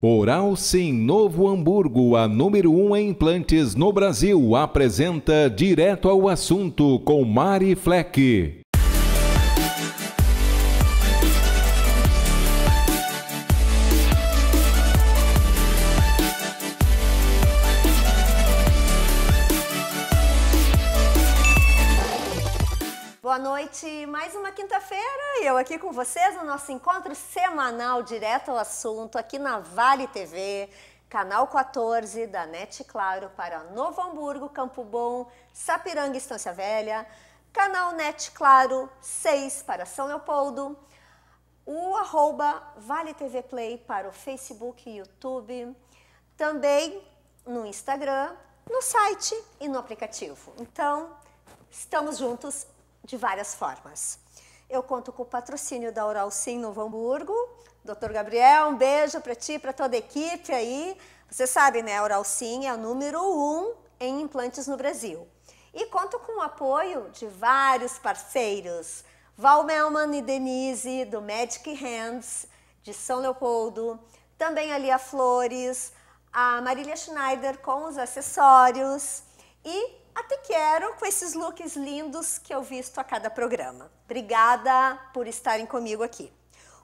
Oral Sim Novo Hamburgo, a número 1 em implantes no Brasil, apresenta Direto ao Assunto com Mari Fleck. Boa noite, mais uma quinta-feira e eu aqui com vocês no nosso encontro semanal Direto ao Assunto aqui na Vale TV, canal 14 da NET Claro para Novo Hamburgo, Campo Bom, Sapiranga e Estância Velha, canal NET Claro 6 para São Leopoldo, o @Vale TV Play para o Facebook e YouTube, também no Instagram, no site e no aplicativo. Então, estamos juntos de várias formas. Eu conto com o patrocínio da Oral Sim Novo Hamburgo. Dr. Gabriel, um beijo para ti, para toda a equipe aí. Você sabe, né? A Oral Sim é a número 1 em implantes no Brasil. E conto com o apoio de vários parceiros. Val Melman e Denise, do Magic Hands, de São Leopoldo. Também a Lia Flores, a Marília Schneider com os acessórios. E até quero com esses looks lindos que eu visto a cada programa. Obrigada por estarem comigo aqui.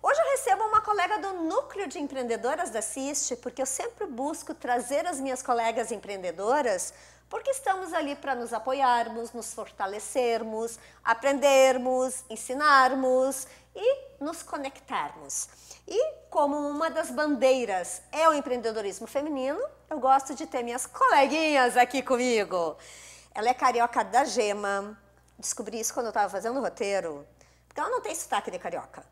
Hoje eu recebo uma colega do Núcleo de Empreendedoras da CIST, porque eu sempre busco trazer as minhas colegas empreendedoras, porque estamos ali para nos apoiarmos, nos fortalecermos, aprendermos, ensinarmos e nos conectarmos. E como uma das bandeiras é o empreendedorismo feminino, eu gosto de ter minhas coleguinhas aqui comigo. Ela é carioca da gema. Descobri isso quando eu estava fazendo o roteiro, porque ela não tem sotaque de carioca.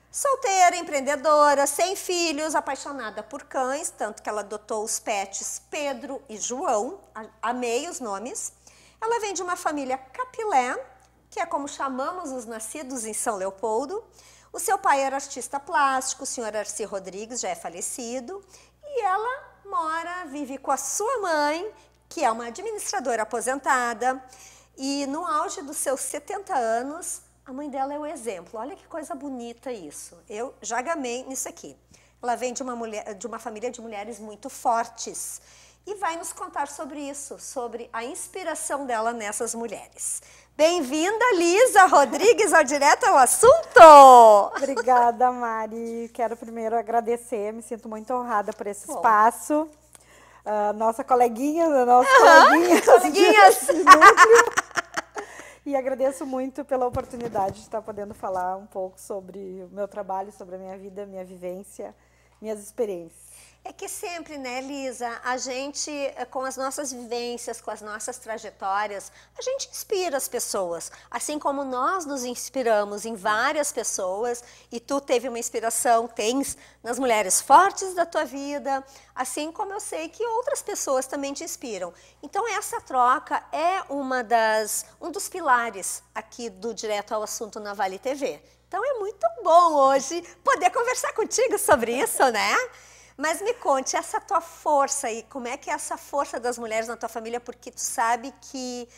Solteira, empreendedora, sem filhos, apaixonada por cães, tanto que ela adotou os pets Pedro e João, amei os nomes. Ela vem de uma família capilé, que é como chamamos os nascidos em São Leopoldo. O seu pai era artista plástico, o senhor Arci Rodrigues, já é falecido, e ela vive com a sua mãe, que é uma administradora aposentada, e no auge dos seus 70 anos, a mãe dela é o exemplo. Olha que coisa bonita isso. Eu já gamei nisso aqui. Ela vem de uma família de mulheres muito fortes e vai nos contar sobre isso, sobre a inspiração dela nessas mulheres. Bem-vinda, Lisa Rodrigues, ao Direto ao Assunto! Obrigada, Mari. Quero primeiro agradecer, me sinto muito honrada por esse espaço. Nossa coleguinha, coleguinhas. E agradeço muito pela oportunidade de estar podendo falar um pouco sobre o meu trabalho, sobre a minha vida, minha vivência, minhas experiências. É que sempre, né, Lisa, a gente, com as nossas vivências, com as nossas trajetórias, a gente inspira as pessoas. Assim como nós nos inspiramos em várias pessoas, e tu teve uma inspiração, tens nas mulheres fortes da tua vida, assim como eu sei que outras pessoas também te inspiram. Então essa troca é um dos pilares aqui do Direto ao Assunto na Vale TV. Então é muito bom hoje poder conversar contigo sobre isso, né? Mas me conte, essa tua força aí, como é que é essa força das mulheres na tua família? Porque tu sabe que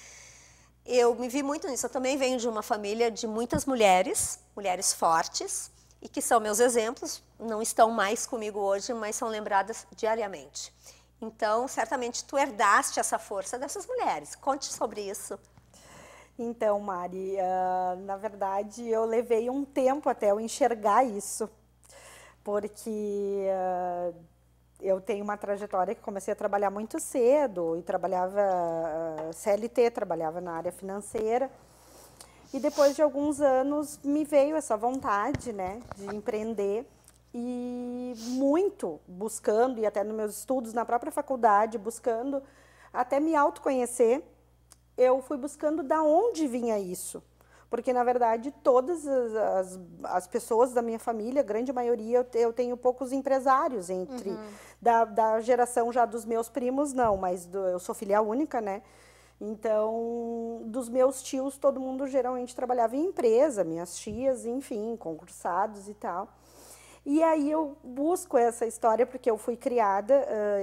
eu me vi muito nisso. Eu também venho de uma família de muitas mulheres, mulheres fortes, e que são meus exemplos. Não estão mais comigo hoje, mas são lembradas diariamente. Então, certamente tu herdaste essa força dessas mulheres. Conte sobre isso. Então, Mari, na verdade, eu levei um tempo até eu enxergar isso. Porque eu tenho uma trajetória que comecei a trabalhar muito cedo e trabalhava CLT, trabalhava na área financeira. E depois de alguns anos me veio essa vontade, né, de empreender e muito buscando, e até nos meus estudos na própria faculdade, buscando até me autoconhecer, eu fui buscando da onde vinha isso. Porque, na verdade, todas as pessoas da minha família, a grande maioria, eu tenho poucos empresários entre... Da geração já dos meus primos, não, mas eu sou filha única, né? Então, dos meus tios, todo mundo geralmente trabalhava em empresa, minhas tias, enfim, concursados e tal. E aí eu busco essa história porque eu fui criada,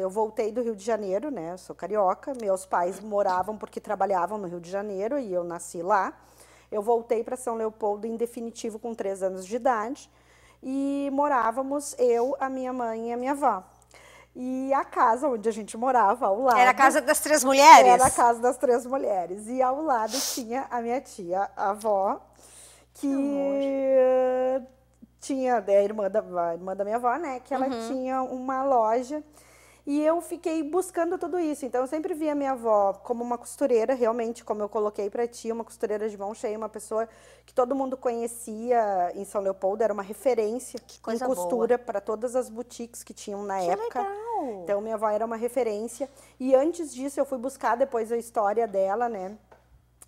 eu voltei do Rio de Janeiro, né? Eu sou carioca, meus pais moravam porque trabalhavam no Rio de Janeiro e eu nasci lá. Eu voltei para São Leopoldo em definitivo com 3 anos de idade e morávamos eu, a minha mãe e a minha avó. E a casa onde a gente morava, ao lado... Era a casa das 3 mulheres? Era a casa das 3 mulheres. E ao lado tinha a minha tia, a avó, que tinha, a irmã da minha avó, né? Que ela tinha uma loja. E eu fiquei buscando tudo isso. Então, eu sempre via minha avó como uma costureira, realmente, como eu coloquei para ti, uma costureira de mão cheia, uma pessoa que todo mundo conhecia em São Leopoldo, era uma referência em costura para todas as boutiques que tinham na época. Legal. Então, minha avó era uma referência. E antes disso, eu fui buscar depois a história dela, né?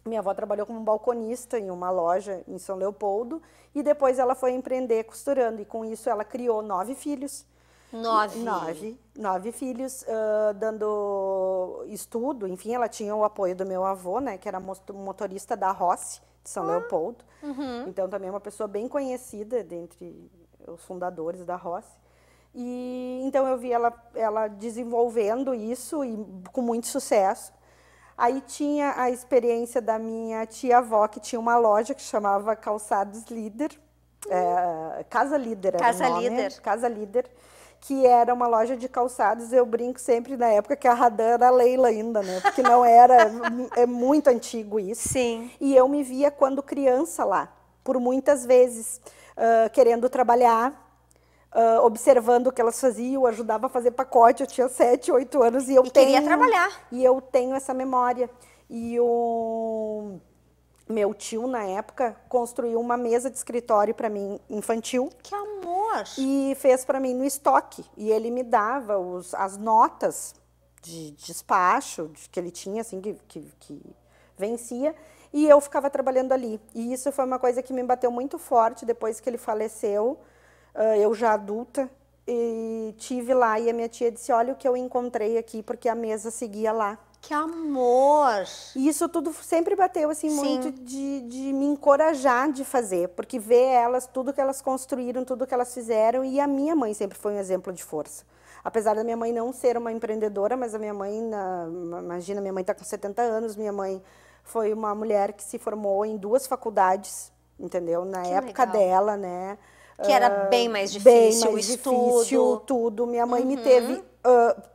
Minha avó trabalhou como balconista em uma loja em São Leopoldo e depois ela foi empreender costurando. E com isso, ela criou 9 filhos. 9 filhos, dando estudo, enfim, ela tinha o apoio do meu avô, né, que era motorista da Rossi, de São Leopoldo, então também é uma pessoa bem conhecida dentre os fundadores da Rossi, e então eu vi ela desenvolvendo isso e com muito sucesso. Aí tinha a experiência da minha tia-avó, que tinha uma loja que chamava Calçados Líder, Casa Líder era o nome, Casa Líder, que era uma loja de calçados. Eu brinco sempre na época que a Radan era a Leila ainda, né? Porque não era, é muito antigo isso. Sim. E eu me via quando criança lá, por muitas vezes, querendo trabalhar, observando o que elas faziam, eu ajudava a fazer pacote, eu tinha 7, 8 anos e queria trabalhar. E eu tenho essa memória. E o meu tio, na época, construiu uma mesa de escritório para mim, infantil. Que amor! E fez para mim no estoque. E ele me dava as notas de despacho que ele tinha, assim, que vencia. E eu ficava trabalhando ali. E isso foi uma coisa que me bateu muito forte depois que ele faleceu. Eu já adulta. E tive lá. E a minha tia disse, olha o que eu encontrei aqui, porque a mesa seguia lá. Que amor! E isso tudo sempre bateu, assim, muito de me encorajar de fazer, porque ver elas, tudo que elas construíram, tudo que elas fizeram, e a minha mãe sempre foi um exemplo de força. Apesar da minha mãe não ser uma empreendedora, mas a minha mãe, imagina, minha mãe está com 70 anos, minha mãe foi uma mulher que se formou em 2 faculdades, entendeu? Na época dela, né? Que era bem mais difícil, o estudo. Tudo. Minha mãe me teve,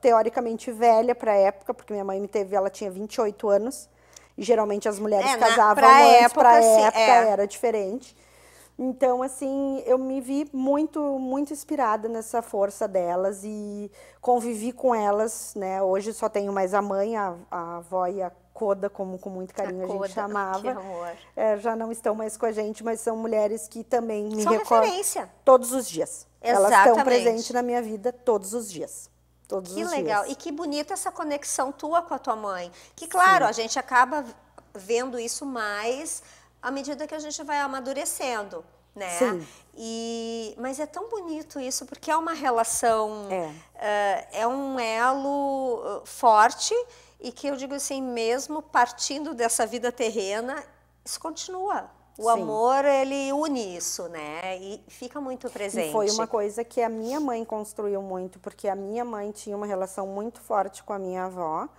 teoricamente, velha para a época, porque minha mãe me teve, ela tinha 28 anos. E geralmente as mulheres casavam antes, para a época era diferente. Então, assim, eu me vi muito, muito inspirada nessa força delas e convivi com elas, né? Hoje só tenho mais a mãe, a avó e a Coda, como com muito carinho a gente chamava. Que amor. Já não estão mais com a gente, mas são mulheres que também me são referência. Todos os dias. Exatamente. Elas estão presentes na minha vida todos os dias. Que legal. E que bonita essa conexão tua com a tua mãe. Que, claro, a gente acaba vendo isso mais à medida que a gente vai amadurecendo, né? Sim. Mas é tão bonito isso, porque é uma relação, é um elo forte e que eu digo assim, mesmo partindo dessa vida terrena, isso continua. O amor, ele une isso, né? E fica muito presente. E foi uma coisa que a minha mãe construiu muito, porque a minha mãe tinha uma relação muito forte com a minha avó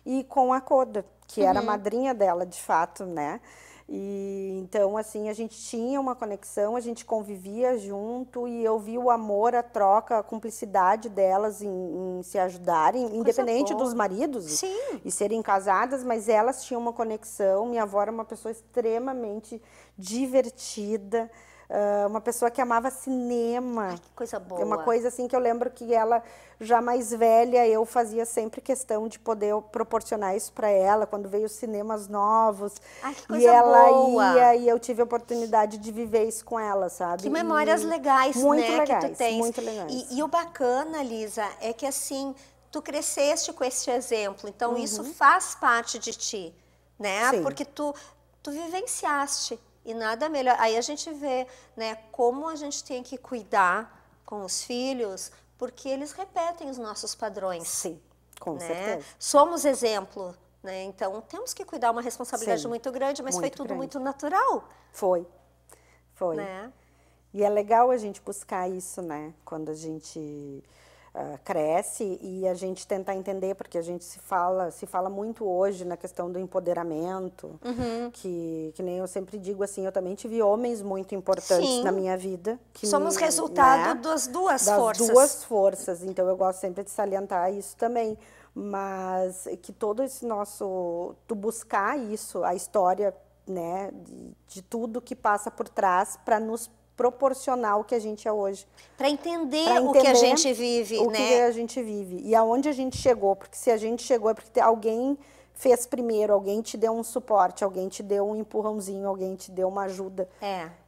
e com a Coda, que era a madrinha dela, de fato, né? E então, assim, a gente tinha uma conexão, a gente convivia junto e eu vi o amor, a troca, a cumplicidade delas em se ajudarem, independente dos maridos e serem casadas, mas elas tinham uma conexão. Minha avó era uma pessoa extremamente divertida, uma pessoa que amava cinema. Ai, que coisa boa. É uma coisa assim que eu lembro que ela, já mais velha, eu fazia sempre questão de poder proporcionar isso para ela, quando veio os cinemas novos. Ai, que coisa e ela boa. ia e eu tive a oportunidade de viver isso com ela, sabe? Que memórias legais, muito né, legais, que tu tens. Muito legais. E o bacana, Lisa, é que assim, tu cresceste com esse exemplo, então isso faz parte de ti, né? Sim. Porque tu vivenciaste. E nada melhor. Aí a gente vê, né, como a gente tem que cuidar com os filhos, porque eles repetem os nossos padrões. Sim, com né? certeza. Somos exemplo, né? Então temos que cuidar, uma responsabilidade muito grande, mas foi tudo muito natural. Foi. Né? E é legal a gente buscar isso, né? Quando a gente cresce e a gente tentar entender, porque a gente se fala muito hoje na questão do empoderamento, que nem eu sempre digo assim, eu também tive homens muito importantes Sim. na minha vida. Que Somos resultado das duas forças. Das duas forças, então eu gosto sempre de salientar isso também, mas que todo esse nosso, tu buscar isso, a história, né, de tudo que passa por trás para nos proporcionar o que a gente é hoje. Para entender o que a gente vive, o né? que a gente vive e aonde a gente chegou, porque se a gente chegou é porque alguém fez primeiro, alguém te deu um suporte, alguém te deu um empurrãozinho, alguém te deu uma ajuda.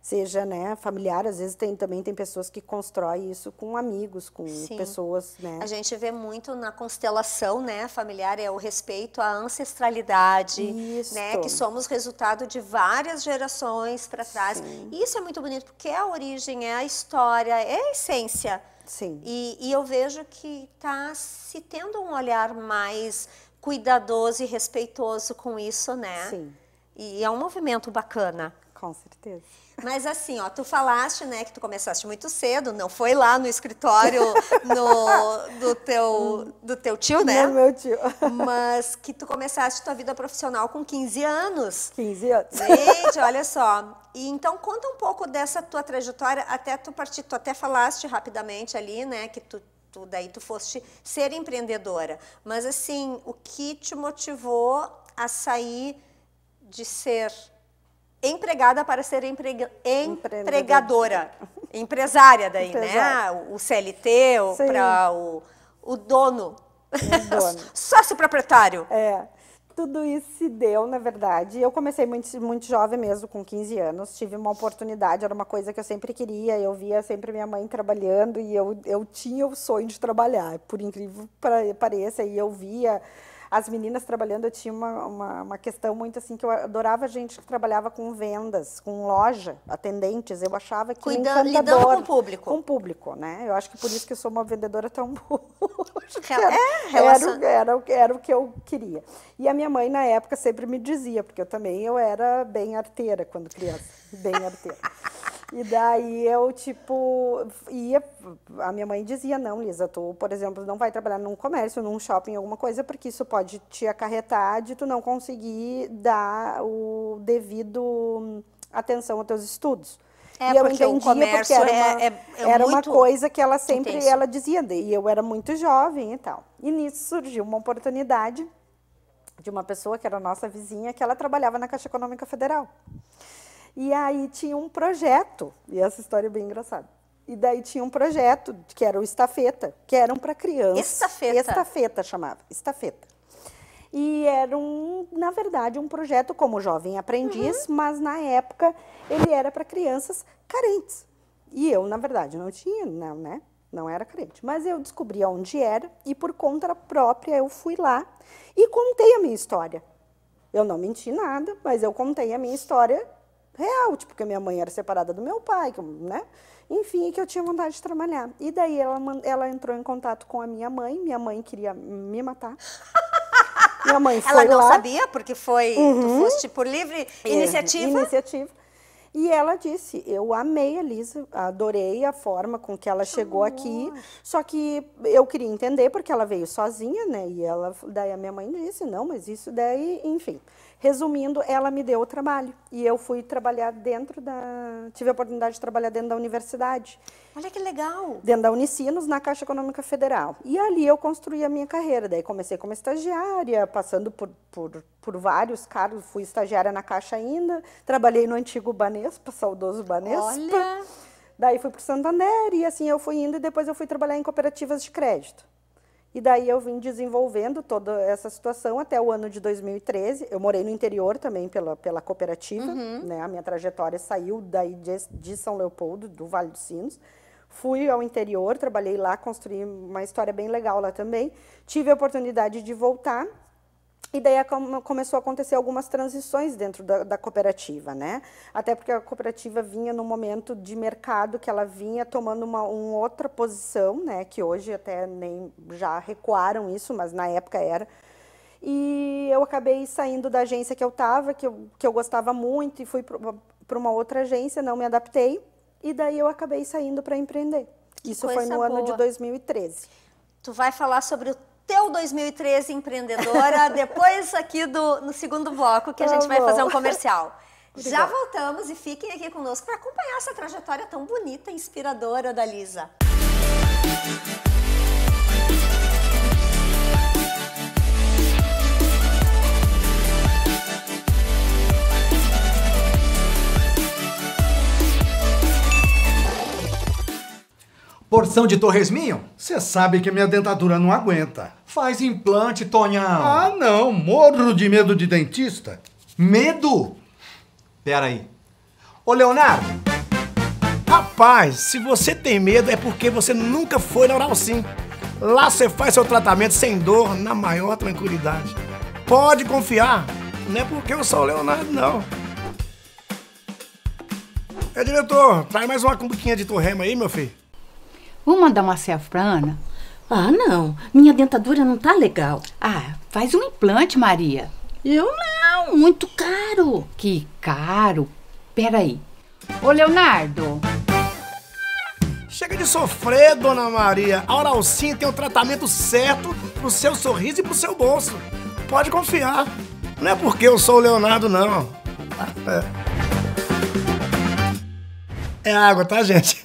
Seja, né, familiar, às vezes também tem pessoas que constroem isso com amigos, com pessoas, né? A gente vê muito na constelação, né, familiar, é o respeito à ancestralidade, né, que somos resultado de várias gerações para trás. E isso é muito bonito, porque é a origem, é a história, é a essência. Sim. E eu vejo que está se tendo um olhar mais cuidadoso e respeitoso com isso, né? Sim. E é um movimento bacana. Com certeza. Mas assim, ó, tu falaste, né, que tu começaste muito cedo, não foi lá no escritório do teu tio, né? Não, meu tio. Mas que tu começaste tua vida profissional com 15 anos. 15 anos. Gente, olha só. E então conta um pouco dessa tua trajetória, até tu até falaste rapidamente ali, né, que daí tu foste ser empreendedora. Mas assim, o que te motivou a sair de ser empregada para ser empregadora, empresária daí, né? O CLT, para o dono, sócio proprietário. Tudo isso se deu, na verdade. Eu comecei muito jovem mesmo, com 15 anos. Tive uma oportunidade, era uma coisa que eu sempre queria. Eu via sempre minha mãe trabalhando e eu tinha o sonho de trabalhar, por incrível que pareça. E eu via as meninas trabalhando, eu tinha uma questão muito assim, que eu adorava gente que trabalhava com vendas, com loja, atendentes. Eu achava que lidando com o público. Com o público, né? Eu acho que por isso que eu sou uma vendedora tão boa. Era o que eu queria. E a minha mãe, na época, sempre me dizia, porque eu era bem arteira quando criança, bem arteira. E daí eu, a minha mãe dizia, não, Lisa, tu, por exemplo, não vai trabalhar num comércio, num shopping, alguma coisa, porque isso pode te acarretar de tu não conseguir dar o devido atenção aos teus estudos. E eu entendia porque era uma coisa que ela sempre ela dizia, e eu era muito jovem e tal. E nisso surgiu uma oportunidade de uma pessoa que era nossa vizinha, que ela trabalhava na Caixa Econômica Federal. E aí tinha um projeto, e essa história é bem engraçada. E daí tinha um projeto, que era o Estafeta, que eram para crianças. Estafeta chamava, Estafeta. E era, na verdade, um projeto como jovem aprendiz, mas na época ele era para crianças carentes. E eu, na verdade, não tinha, né? Não era carente. Mas eu descobri onde era e por conta própria eu fui lá e contei a minha história. Eu não menti nada, mas eu contei a minha história real, porque minha mãe era separada do meu pai, né? Enfim, que eu tinha vontade de trabalhar. E daí ela entrou em contato com a minha mãe queria me matar. Minha mãe foi lá. Ela não sabia, porque tu foste por livre iniciativa? Iniciativa. E ela disse, eu amei a Lisa, adorei a forma com que ela chegou aqui, só que eu queria entender, porque ela veio sozinha, né? E daí a minha mãe disse, não, mas isso daí, enfim. Resumindo, ela me deu o trabalho e eu fui trabalhar tive a oportunidade de trabalhar dentro da universidade. Olha que legal! Dentro da Unicinos, na Caixa Econômica Federal. E ali eu construí a minha carreira. Daí comecei como estagiária, passando por vários cargos. Fui estagiária na Caixa ainda, trabalhei no antigo Banespa, saudoso Banespa. Olha! Daí fui para o Santander e assim eu fui indo e depois eu fui trabalhar em cooperativas de crédito. E daí eu vim desenvolvendo toda essa situação até o ano de 2013. Eu morei no interior também pela cooperativa, né? A minha trajetória saiu daí de São Leopoldo, do Vale dos Sinos. Fui ao interior, trabalhei lá, construí uma história bem legal lá também. Tive a oportunidade de voltar. E daí começou a acontecer algumas transições dentro da cooperativa, né? Até porque a cooperativa vinha num momento de mercado que ela vinha tomando uma outra posição, né? Que hoje até nem já recuaram isso, mas na época era. E eu acabei saindo da agência que eu estava, que eu gostava muito, e fui para uma outra agência, não me adaptei. E daí eu acabei saindo para empreender. Isso foi no ano de 2013. Tu vai falar sobre o teu 2013 empreendedora, depois aqui no segundo bloco, que a gente vai fazer um comercial. Já voltamos e fiquem aqui conosco para acompanhar essa trajetória tão bonita e inspiradora da Lisa. Porção de torresminho? Você sabe que minha dentadura não aguenta. Faz implante, Tonhão. Ah, não. Morro de medo de dentista. Medo? Pera aí. Ô, Leonardo. Rapaz, se você tem medo é porque você nunca foi na Oral Sim. Lá você faz seu tratamento sem dor, na maior tranquilidade. Pode confiar. Não é porque eu sou o Leonardo, não. Diretor, traz mais uma cumbuquinha de torrema aí, meu filho. Vamos mandar uma selfie pra Ana? Ah, não. Minha dentadura não tá legal. Ah, faz um implante, Maria. Eu não. Muito caro. Que caro. Peraí. Ô, Leonardo. Chega de sofrer, dona Maria. A Oral Sim tem o tratamento certo pro seu sorriso e pro seu bolso. Pode confiar. Não é porque eu sou o Leonardo, não. É água, tá, gente?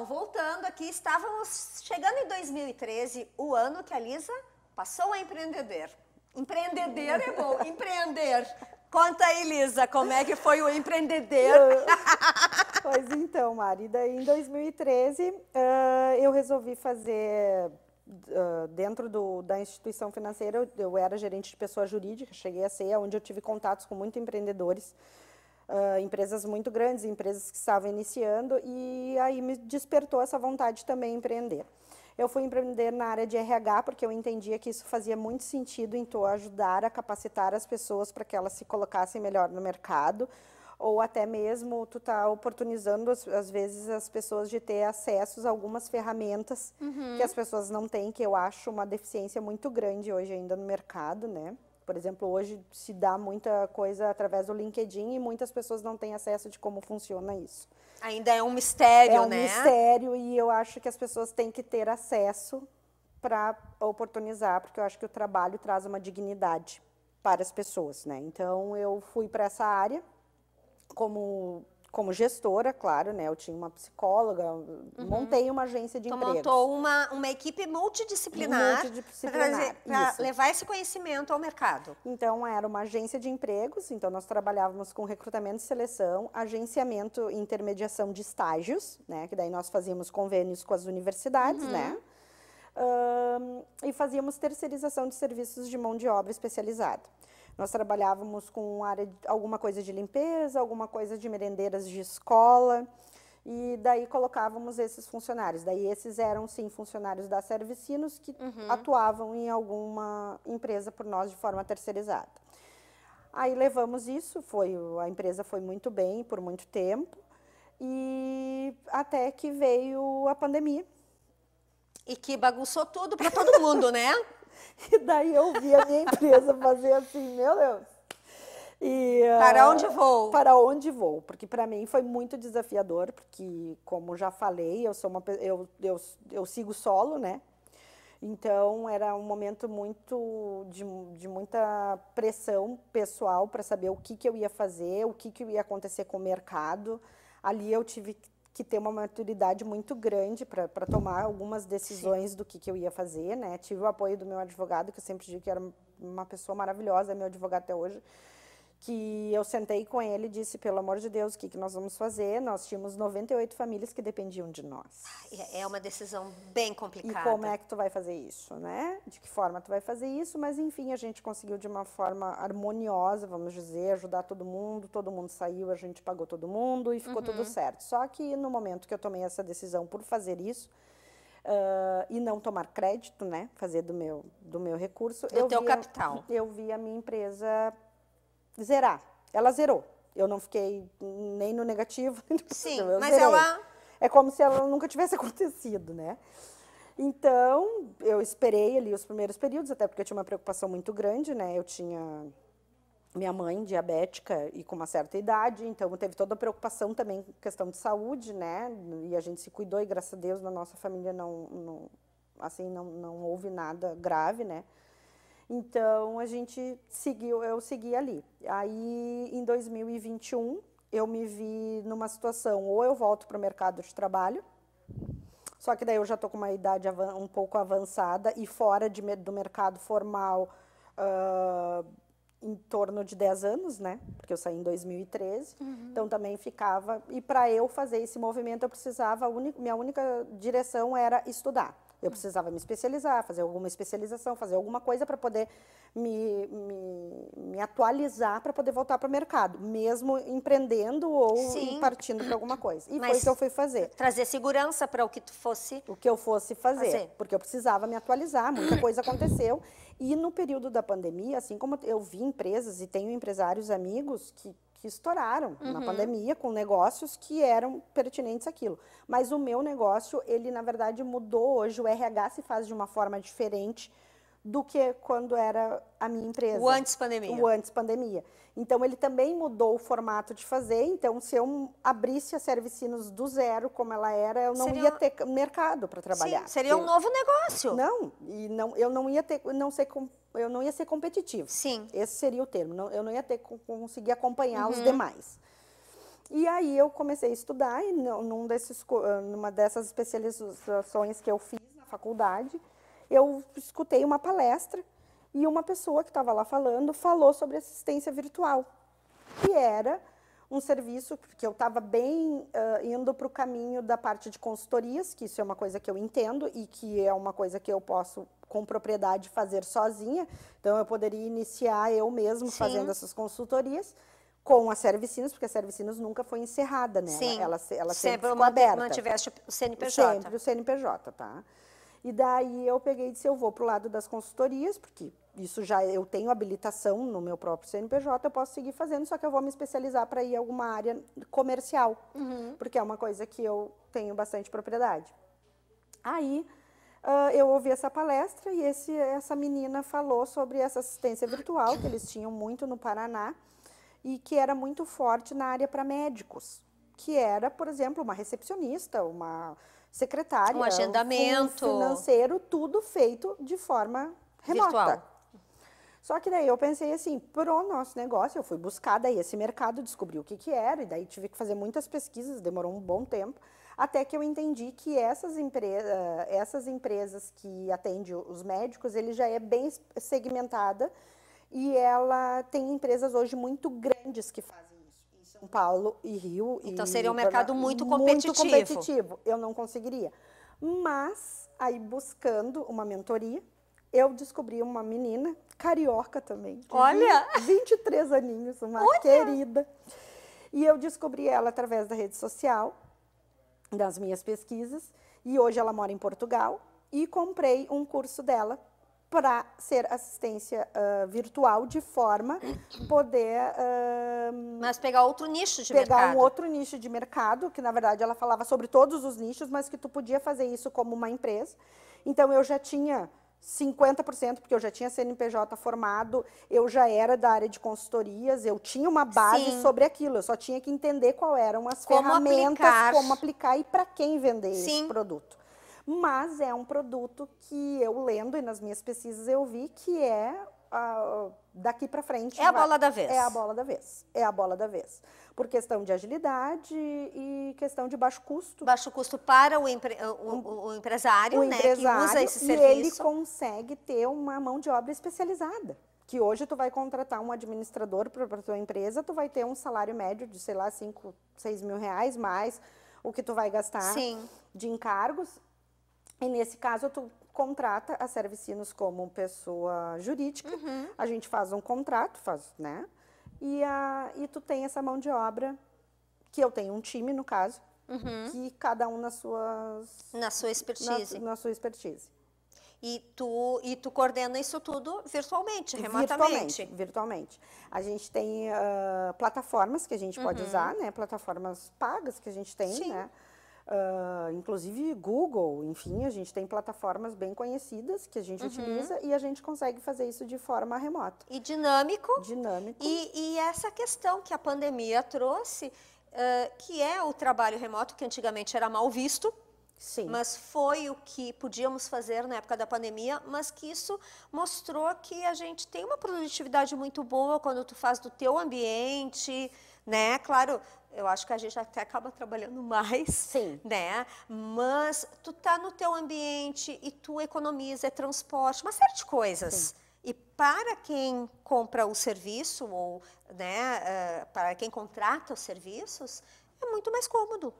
Voltando aqui, estávamos chegando em 2013, o ano que a Lisa passou a empreender. Empreender é bom, empreender. Conta aí, Lisa, como é que foi o empreender? Pois então, Mari, daí em 2013 eu resolvi fazer, dentro da instituição financeira, eu era gerente de pessoa jurídica, cheguei a ser, onde eu tive contatos com muitos empreendedores. Empresas muito grandes, empresas que estavam iniciando, e aí me despertou essa vontade de também empreender. Eu fui empreender na área de RH, porque eu entendia que isso fazia muito sentido em tu ajudar a capacitar as pessoas para que elas se colocassem melhor no mercado, ou até mesmo tu tá oportunizando, às vezes, as pessoas de ter acesso a algumas ferramentas que as pessoas não têm, que eu acho uma deficiência muito grande hoje ainda no mercado, né? Por exemplo, hoje se dá muita coisa através do LinkedIn e muitas pessoas não têm acesso de como funciona isso. Ainda é um mistério, né? É um mistério, e eu acho que as pessoas têm que ter acesso para oportunizar, porque eu acho que o trabalho traz uma dignidade para as pessoas, né? Então, eu fui para essa área como gestora, claro, né? Eu tinha uma psicóloga, montei uma agência de empregos. Montou uma equipe multidisciplinar para levar esse conhecimento ao mercado. Então, era uma agência de empregos, então nós trabalhávamos com recrutamento e seleção, agenciamento e intermediação de estágios, né? Que daí nós fazíamos convênios com as universidades, né? E fazíamos terceirização de serviços de mão de obra especializada. Nós trabalhávamos com alguma coisa de limpeza, alguma coisa de merendeiras de escola, e daí colocávamos esses funcionários. Daí esses eram, sim, funcionários da Servicinos que atuavam em alguma empresa por nós de forma terceirizada. Aí levamos isso, a empresa foi muito bem por muito tempo, e até que veio a pandemia. E que bagunçou tudo para todo mundo, né? E daí eu vi a minha empresa fazer assim, meu Deus. E, para onde vou? Para onde vou? Porque para mim foi muito desafiador, porque, como já falei, eu sigo solo, né? Então, era um momento de muita pressão pessoal para saber o que eu ia fazer, o que ia acontecer com o mercado. Ali eu tive que ter uma maturidade muito grande para tomar algumas decisões do que eu ia fazer, né? Tive o apoio do meu advogado, que eu sempre digo que era uma pessoa maravilhosa, é meu advogado até hoje, que eu sentei com ele e disse, pelo amor de Deus, o que nós vamos fazer? Nós tínhamos 98 famílias que dependiam de nós. É uma decisão bem complicada. E como é que tu vai fazer isso, né? De que forma tu vai fazer isso? Mas, enfim, a gente conseguiu de uma forma harmoniosa, vamos dizer, ajudar todo mundo saiu, a gente pagou todo mundo e ficou tudo certo. Só que no momento que eu tomei essa decisão por fazer isso, e não tomar crédito, né? Fazer do meu recurso. Capital. Eu vi a minha empresa zerar. Ela zerou. Eu não fiquei nem no negativo. Sim, eu mas zerei. ela... É como se ela nunca tivesse acontecido, né? Então, eu esperei ali os primeiros períodos, até porque eu tinha uma preocupação muito grande, né? Eu tinha minha mãe diabética e com uma certa idade, então teve toda a preocupação também com questão de saúde, né? E a gente se cuidou e, graças a Deus, na nossa família não houve nada grave, né? Então, eu segui ali. Aí, em 2021, eu me vi numa situação, ou eu volto para o mercado de trabalho, só que daí eu já estou com uma idade um pouco avançada e fora do mercado formal em torno de 10 anos, né? Porque eu saí em 2013, então também ficava... E para eu fazer esse movimento, eu precisava... Minha única direção era estudar. Eu precisava me especializar, fazer alguma especialização, fazer alguma coisa para poder me atualizar, para poder voltar para o mercado, mesmo empreendendo ou partindo para alguma coisa. E foi o que eu fui fazer. Trazer segurança para o que tu fosse... O que eu fosse fazer, porque eu precisava me atualizar, muita coisa aconteceu. E no período da pandemia, assim como eu vi empresas e tenho empresários amigos que estouraram na pandemia com negócios que eram pertinentes àquilo. Mas o meu negócio, ele na verdade mudou hoje, o RH se faz de uma forma diferente do que quando era a minha empresa. O antes pandemia. O antes pandemia. Então, ele também mudou o formato de fazer. Então, se eu abrisse a Servicinos do zero, como ela era, eu não ia ter mercado para trabalhar. Sim, seria um novo negócio. Não, eu não ia ter, eu não ia ser competitivo. Sim. Esse seria o termo. Eu não ia conseguir acompanhar os demais. E aí eu comecei a estudar e numa dessas especializações que eu fiz na faculdade, eu escutei uma palestra e uma pessoa que estava lá falou sobre assistência virtual, que era um serviço que eu estava bem indo para o caminho da parte de consultorias, que isso é uma coisa que eu entendo e que é uma coisa que eu posso, com propriedade, fazer sozinha. Então, eu poderia iniciar eu mesmo fazendo essas consultorias com a Servicinos, porque a Servicinos nunca foi encerrada, né? Sim. Ela sempre ficou aberta. Mantiveste o CNPJ. Sempre o CNPJ, tá? E daí eu peguei e disse, eu vou para o lado das consultorias, porque isso já eu tenho habilitação no meu próprio CNPJ, eu posso seguir fazendo, só que eu vou me especializar para ir a alguma área comercial, porque é uma coisa que eu tenho bastante propriedade. Aí eu ouvi essa palestra e essa menina falou sobre essa assistência virtual, que eles tinham muito no Paraná, e que era muito forte na área para médicos, que era, por exemplo, uma recepcionista, uma secretária, um agendamento, um financeiro, tudo feito de forma remota. Virtual. Só que daí eu pensei assim, pro nosso negócio, eu fui buscar daí esse mercado, descobri o que era, e daí tive que fazer muitas pesquisas, demorou um bom tempo, até que eu entendi que essas empresas que atendem os médicos, ele já é bem segmentada, e ela tem empresas hoje muito grandes que fazem isso, em São Paulo e Rio. Então seria um mercado muito competitivo. Muito competitivo, eu não conseguiria. Mas, aí buscando uma mentoria, eu descobri uma menina, carioca também. Olha! 23 aninhos, uma querida. E eu descobri ela através da rede social, das minhas pesquisas, e hoje ela mora em Portugal, e comprei um curso dela para ser assistência virtual, de forma poder... mas pegar outro nicho de mercado. Pegar um outro nicho de mercado, que na verdade ela falava sobre todos os nichos, mas que tu podia fazer isso como uma empresa. Então eu já tinha 50%, porque eu já tinha CNPJ formado, eu já era da área de consultorias, eu tinha uma base sobre aquilo, eu só tinha que entender qual eram as ferramentas, como aplicar e para quem vender esse produto. Mas é um produto que eu lendo e nas minhas pesquisas eu vi que é daqui para frente. É a bola da vez. É a bola da vez. É a bola da vez. Por questão de agilidade e questão de baixo custo. Baixo custo para o empresário, né, que usa esse serviço. E ele consegue ter uma mão de obra especializada. Que hoje tu vai contratar um administrador para a tua empresa, tu vai ter um salário médio de, sei lá, 5, 6 mil reais, mais o que tu vai gastar de encargos. E nesse caso, tu contrata a Servicinos como pessoa jurídica, a gente faz um contrato, né? E tu tem essa mão de obra, que eu tenho um time, no caso, que cada um na sua expertise. Na sua expertise. E tu coordena isso tudo virtualmente, remotamente? Virtualmente. A gente tem plataformas que a gente pode usar, né? Plataformas pagas que a gente tem, né? inclusive Google, enfim, a gente tem plataformas bem conhecidas que a gente utiliza e a gente consegue fazer isso de forma remota. E dinâmico. Dinâmico. E essa questão que a pandemia trouxe, que é o trabalho remoto, que antigamente era mal visto, Sim. mas foi o que podíamos fazer na época da pandemia, mas que isso mostrou que a gente tem uma produtividade muito boa quando tu faz do teu ambiente, né? Claro, eu acho que a gente até acaba trabalhando mais, Sim. né? Mas tu tá no teu ambiente e tu economiza, é transporte, uma série de coisas. Sim. E para quem compra o serviço ou, né, para quem contrata os serviços, é muito mais cômodo.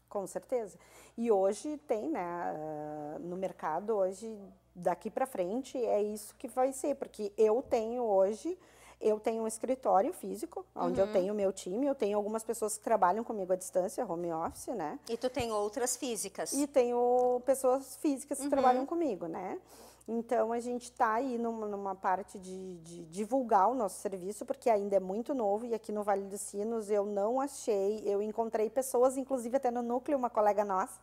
Com certeza. E hoje tem, né, no mercado, hoje, daqui para frente, é isso que vai ser, porque eu tenho um escritório físico, onde eu tenho o meu time, eu tenho algumas pessoas que trabalham comigo à distância, home office, né? E tu tem outras físicas. E tenho pessoas físicas que trabalham comigo, né? Então, a gente está aí numa parte de divulgar o nosso serviço, porque ainda é muito novo, e aqui no Vale dos Sinos eu encontrei pessoas, inclusive até no núcleo, uma colega nossa,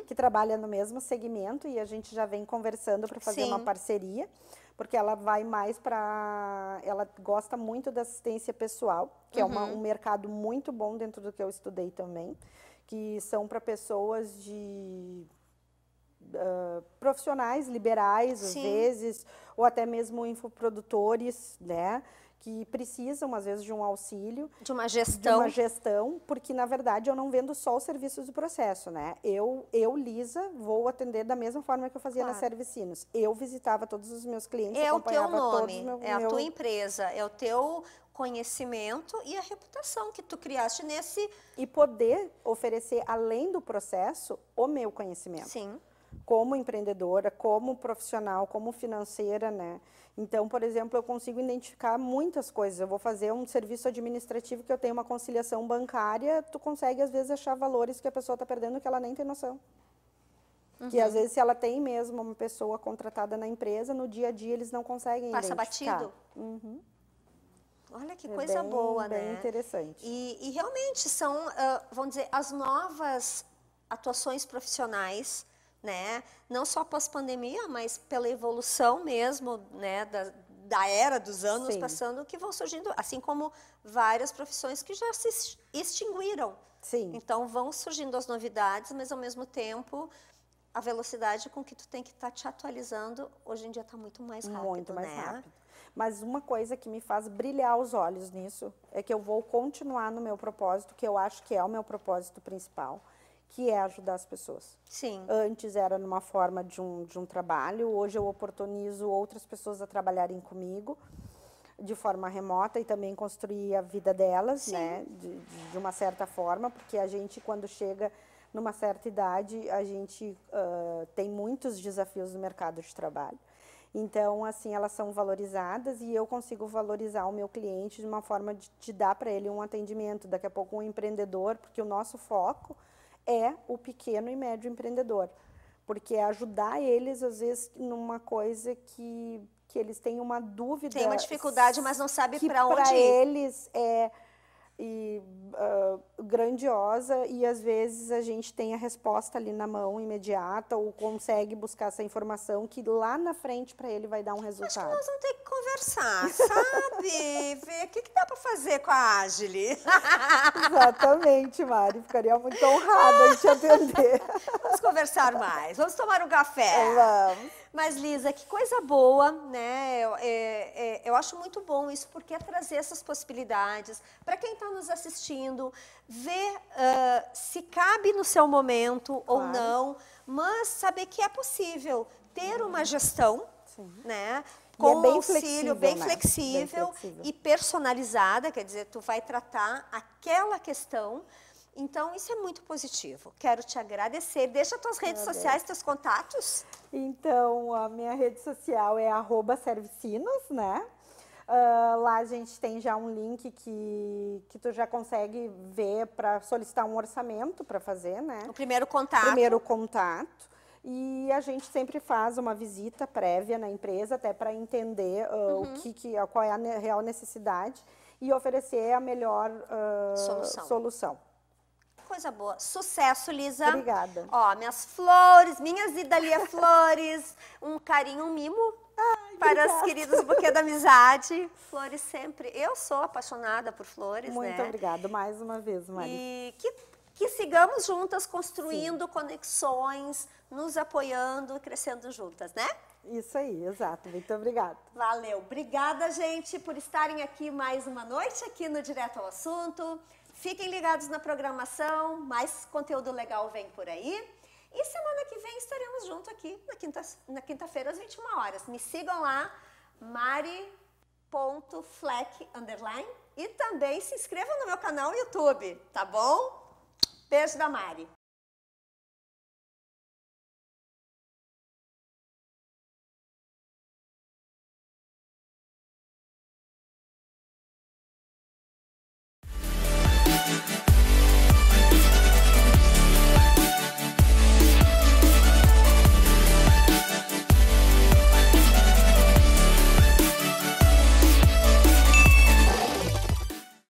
que trabalha no mesmo segmento, e a gente já vem conversando para fazer uma parceria, porque ela vai mais para... Ela gosta muito da assistência pessoal, que é um mercado muito bom dentro do que eu estudei também, que são para pessoas profissionais, liberais, às vezes, ou até mesmo infoprodutores, né, que precisam, às vezes, de um auxílio. De uma gestão. Porque, na verdade, eu não vendo só os serviços do processo, né? Eu, Lisa, vou atender da mesma forma que eu fazia na Servicinos. Eu visitava todos os meus clientes, acompanhava todos os meus... É a tua empresa, é o teu conhecimento e a reputação que tu criaste nesse... E poder oferecer, além do processo, o meu conhecimento. Sim. Como empreendedora, como profissional, como financeira, né? Então, por exemplo, eu consigo identificar muitas coisas. Eu vou fazer um serviço administrativo que eu tenho uma conciliação bancária, tu consegue, às vezes, achar valores que a pessoa está perdendo que ela nem tem noção. Que, às vezes, se ela tem mesmo uma pessoa contratada na empresa, no dia a dia eles não conseguem identificar. Passa batido? Olha que coisa boa, né? Bem interessante. E realmente são, vamos dizer, as novas atuações profissionais, né? Não só pós-pandemia, mas pela evolução mesmo, né? Da era dos anos passando, que vão surgindo, assim como várias profissões que já se extinguiram. Sim. Então, vão surgindo as novidades, mas, ao mesmo tempo, a velocidade com que tu tem que estar te atualizando, hoje em dia está muito mais rápido, muito mais né? rápido. Mas uma coisa que me faz brilhar os olhos nisso é que eu vou continuar no meu propósito, que eu acho que é o meu propósito principal, que é ajudar as pessoas. Sim. Antes era numa forma de um trabalho, hoje eu oportunizo outras pessoas a trabalharem comigo de forma remota e também construir a vida delas, né, de uma certa forma, porque a gente, quando chega numa certa idade, a gente tem muitos desafios no mercado de trabalho. Então, assim, elas são valorizadas e eu consigo valorizar o meu cliente de uma forma de dar para ele um atendimento. Daqui a pouco um empreendedor, porque o nosso foco é o pequeno e médio empreendedor. Porque é ajudar eles, às vezes, numa coisa que eles têm uma dúvida. Tem uma dificuldade, mas não sabe para onde ir. Para eles é grandiosa e às vezes a gente tem a resposta ali na mão imediata ou consegue buscar essa informação que lá na frente para ele vai dar um resultado. Acho que nós vamos ter que conversar, sabe? Ver o que dá para fazer com a Agile. Exatamente, Mari. Ficaria muito honrada em te atender. Vamos conversar mais. Vamos tomar um café. Vamos. Mas, Lisa, que coisa boa, né? Eu acho muito bom isso, porque é trazer essas possibilidades para quem está nos assistindo, ver se cabe no seu momento ou não, mas saber que é possível ter uma gestão, né? Com bem auxílio, bem flexível e personalizada, quer dizer, tu vai tratar aquela questão. Então, isso é muito positivo. Quero te agradecer. Deixa tuas redes sociais, teus contatos. Então, a minha rede social é @servicinos, né? Lá a gente tem já um link que tu já consegue ver para solicitar um orçamento para fazer, né? O primeiro contato. Primeiro contato. E a gente sempre faz uma visita prévia na empresa, até para entender qual é a real necessidade e oferecer a melhor solução. coisa boa. Sucesso, Lisa. Obrigada. Ó, minhas flores, minhas Idalia flores, um carinho, um mimo para os queridos Buquê da Amizade. Flores sempre. Eu sou apaixonada por flores, Muito né? obrigada mais uma vez, Mari. E que sigamos juntas construindo conexões, nos apoiando, crescendo juntas, né? Isso aí, exato. Muito obrigada. Valeu. Obrigada, gente, por estarem aqui mais uma noite aqui no Direto ao Assunto. Fiquem ligados na programação, mais conteúdo legal vem por aí. E semana que vem estaremos juntos aqui na quinta-feira às 21 horas. Me sigam lá, mari.fleck_ e também se inscrevam no meu canal no YouTube, tá bom? Beijo da Mari.